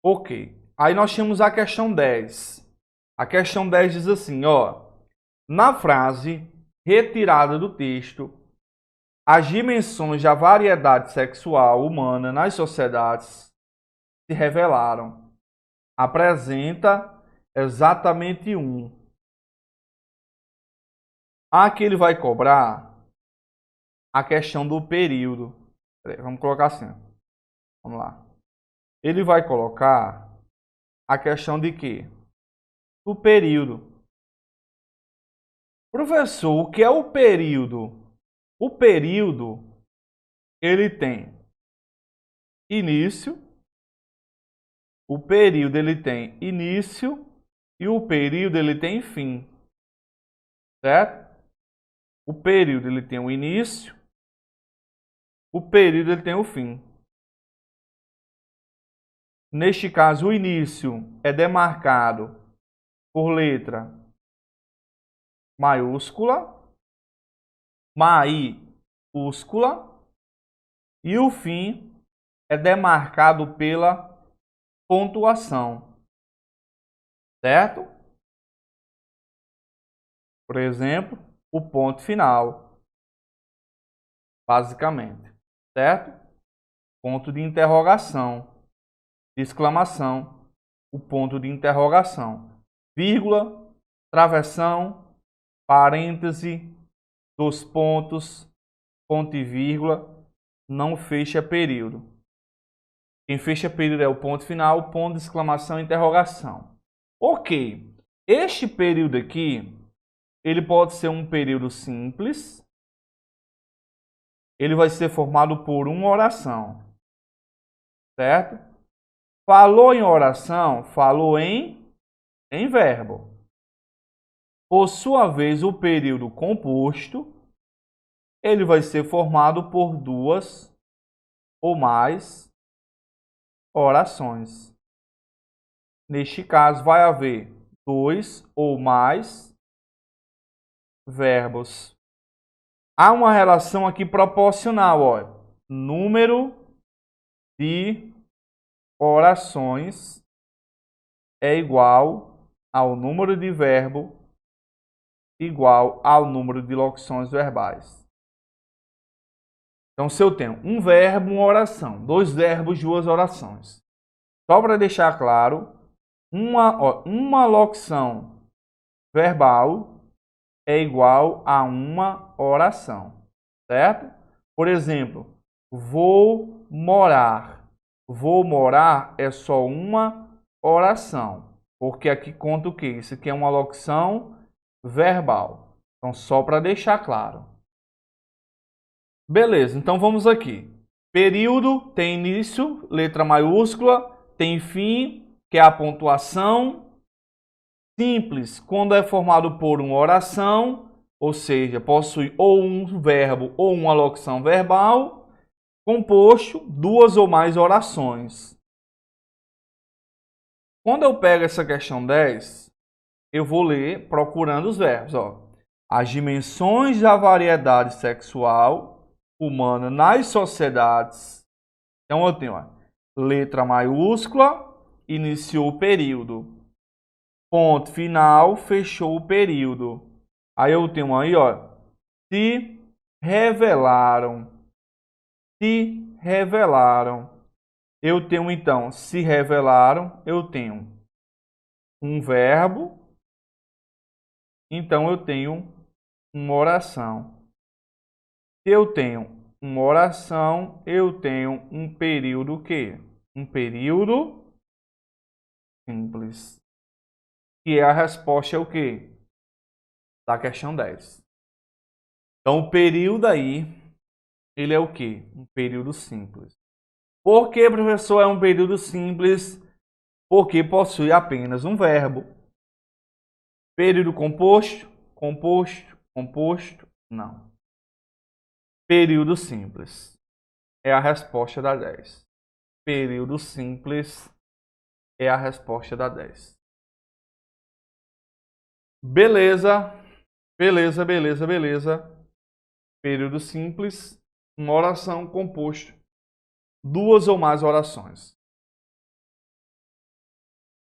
Ok. Aí nós tínhamos a questão 10. A questão 10 diz assim, ó. Na frase retirada do texto, as dimensões da variedade sexual humana nas sociedades se revelaram. Apresenta exatamente um. Aqui ele vai cobrar a questão do período. Vamos colocar assim. Vamos lá. Ele vai colocar a questão de quê? Do período. Professor, o que é o período? O período, ele tem início, o período ele tem início e o período ele tem fim, certo? O período ele tem o início, o período ele tem o fim. Neste caso, o início é demarcado por letra maiúscula, maiúscula, e o fim é demarcado pela pontuação, certo? Por exemplo, o ponto final, basicamente, certo? Ponto de interrogação, de exclamação, o ponto de interrogação, vírgula, travessão, parêntese, dois pontos, ponto e vírgula, não fecha período. Quem fecha período é o ponto final, ponto de exclamação, interrogação. Ok, este período aqui, ele pode ser um período simples, ele vai ser formado por uma oração, certo? Falou em oração, falou em verbo. Por sua vez, o período composto, ele vai ser formado por duas ou mais orações. Neste caso, vai haver dois ou mais verbos. Há uma relação aqui proporcional, ó. Número de orações é igual ao número de verbo igual ao número de locuções verbais. Então, se eu tenho um verbo, uma oração, dois verbos, duas orações. Só para deixar claro, uma locução verbal é igual a uma oração, certo? Por exemplo, vou morar. Vou morar é só uma oração, porque aqui conta o quê? Isso aqui é uma locução verbal. Então, só para deixar claro. Beleza, então vamos aqui. Período tem início, letra maiúscula, tem fim, que é a pontuação. Simples, quando é formado por uma oração, ou seja, possui ou um verbo ou uma locução verbal. Composto, duas ou mais orações. Quando eu pego essa questão 10, eu vou ler procurando os verbos. Ó. As dimensões da variedade sexual humana nas sociedades. Então eu tenho ó, letra maiúscula, iniciou o período. Ponto final, fechou o período. Aí eu tenho aí, ó, se revelaram. Se revelaram. Eu tenho então, se revelaram, eu tenho um verbo. Então eu tenho uma oração. Se eu tenho uma oração, eu tenho um período quê? Um período simples. E a resposta é o quê? Da questão 10. Então, o período aí, ele é o quê? Um período simples. Por que, professor, é um período simples? Porque possui apenas um verbo. Período composto? Composto? Composto? Não. Período simples. É a resposta da 10. Período simples é a resposta da 10. Beleza. Beleza, beleza, beleza. Período simples, uma oração composto, duas ou mais orações.